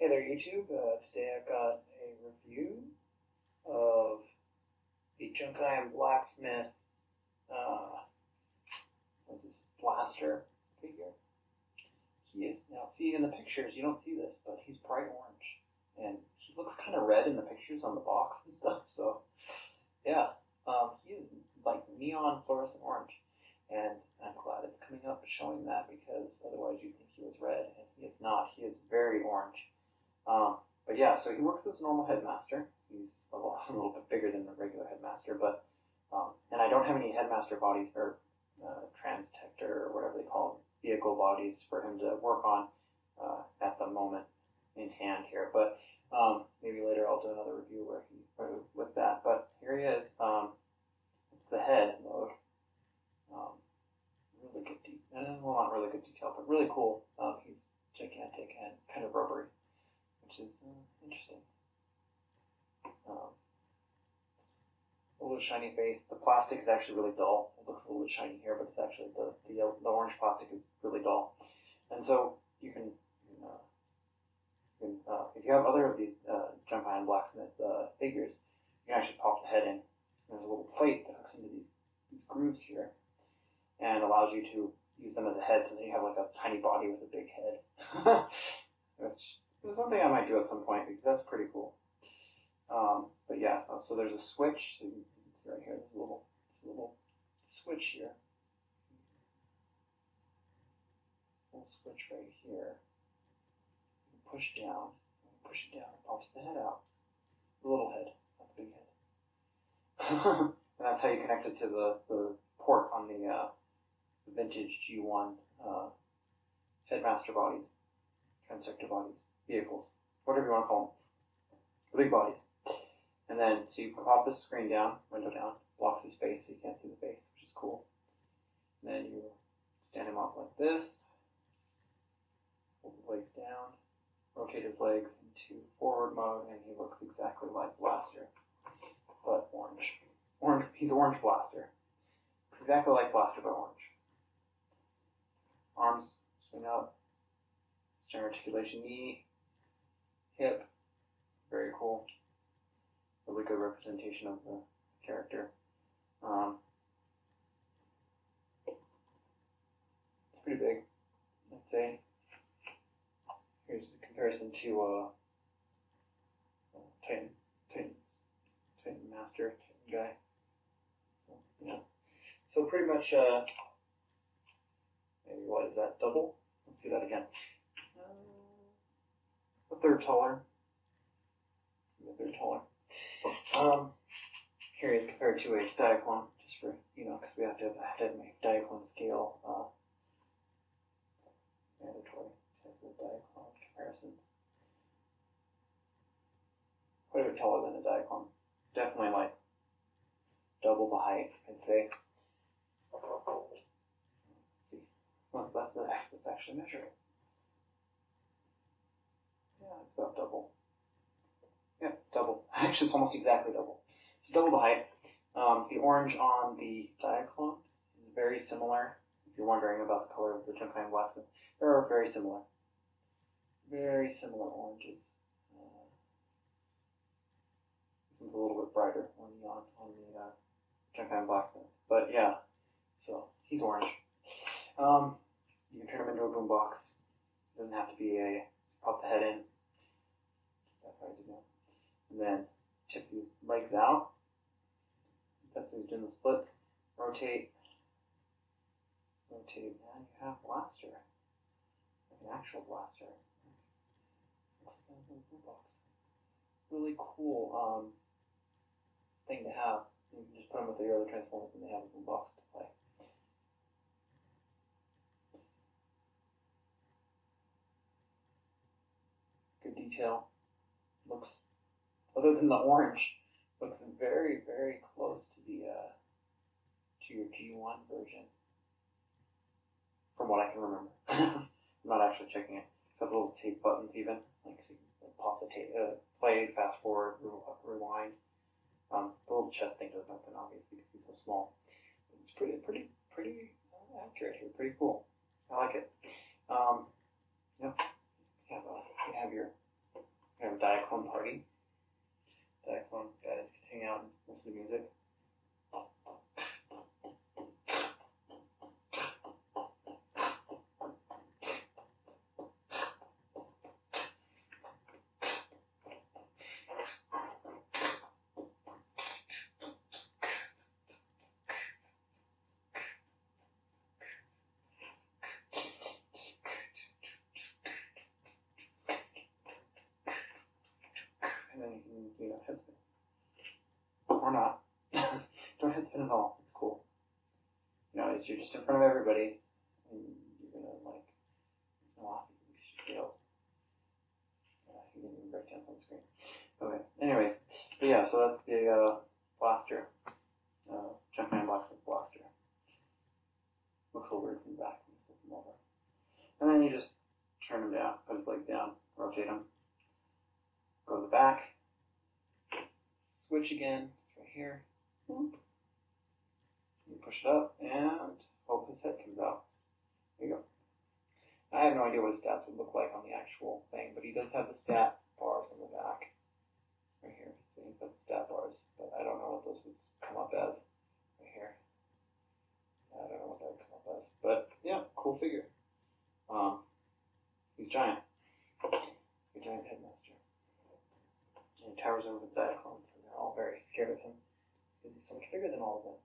Hey there, YouTube. Today I've got a review of the Junkion Blacksmith what's this, blaster figure. He is, now see in the pictures, you don't see this, but he's bright orange. And he looks kind of red in the pictures on the box and stuff, so yeah. He is like neon fluorescent orange. And I'm glad it's coming up showing that, because otherwise you'd think he was red, and he is not. He is very orange. But yeah, so he works as a normal headmaster. He's a little bit bigger than the regular headmaster, but and I don't have any headmaster bodies or transtector or whatever they call them, vehicle bodies for him to work on at the moment in hand here. But maybe later I'll do another review with that. But here he is. It's the head mode. Really good detail. Well, not really good detail, but really cool. He's gigantic and kind of rubbery, which is interesting. A little shiny face. The plastic is actually really dull. It looks a little bit shiny here, but it's actually the orange plastic is really dull. And so you can if you have other of these Junkion Blacksmith figures, you can actually pop the head in. There's a little plate that hooks into these grooves here and allows you to use them as a head, so that you have like a tiny body with a big head. Which is something I might do at some point, because that's pretty cool. But yeah, so there's a switch. So you can see right here, there's a little switch here. Little switch right here. You push down, push it down, it pops the head out. The little head, not the big head. And that's how you connect it to the port on the Vintage G1 headmaster bodies, transsector bodies, vehicles, whatever you want to call them, the big bodies. And then, so you pop the screen down, window down, blocks his face so you can't see the face, which is cool. And then you stand him up like this, hold the legs down, rotate his legs into forward mode, and he looks exactly like Blaster, but orange. He's orange Blaster. Looks exactly like Blaster, but orange. Arms swing up, stern articulation, knee, hip, very cool. Really good representation of the character. It's pretty big, I'd say. Here's the comparison to Titan Master, Titan guy. So, yeah. So pretty much, maybe what is that, double? Let's do that again. A third taller. Here is compared to a Diaclone, just for, because we have to make Diaclone scale mandatory type of Diaclone comparisons. Quite a bit taller than a Diaclone. Definitely like double the height, I'd say. Let's see. Well, let's actually measure it. Yeah, it's about double. Yeah, double. Actually, it's almost exactly double. So double the height. The orange on the Diaclone is very similar. If you're wondering about the color of the Junkion Blacksmith, they're very similar. Very similar oranges. This one's a little bit brighter on the Junkion Blacksmith. But yeah, so he's orange. You can turn him into a boombox. It doesn't have to be pop the head in. That far as you go. And then tip these legs out. That's when he's doing the splits. Rotate. And you have Blaster. Like an actual Blaster. Looks like a little boombox. Really cool thing to have. You can just put them with your other Transformers and they have a boombox to play. Good detail. Looks, other than the orange, looks very, very close to the to your G1 version, from what I can remember. I'm not actually checking it. Except little tape buttons, even like so you can pop the tape, play, fast forward, rewind. The little chest thing doesn't open, obviously, because he's so small. It's pretty accurate here. Pretty cool. I like it. You have your head spin. Or not. Don't head spin at all. It's cool. You're just in front of everybody, and you're gonna like, no off. You should fail. You didn't even break down on the screen. Okay. Anyways, but yeah, so that's the blaster. Junkion Blacksmith Broadcaster. Looks a little weird from the back when you flip them over. And then you just turn them down, put his legs down, rotate them. Go to the back. Switch again. It's right here. You push it up and hope his head comes out. There you go. I have no idea what his stats would look like on the actual thing, but he does have the stat bars on the back. Right here. So he's got the stat bars, but I don't know what those would come up as. Right here. I don't know what that would come up as. But yeah, cool figure. He's giant. He's a giant headmaster. And he towers over the Diaclone, so they're all very scared of him because he's so much bigger than all of them.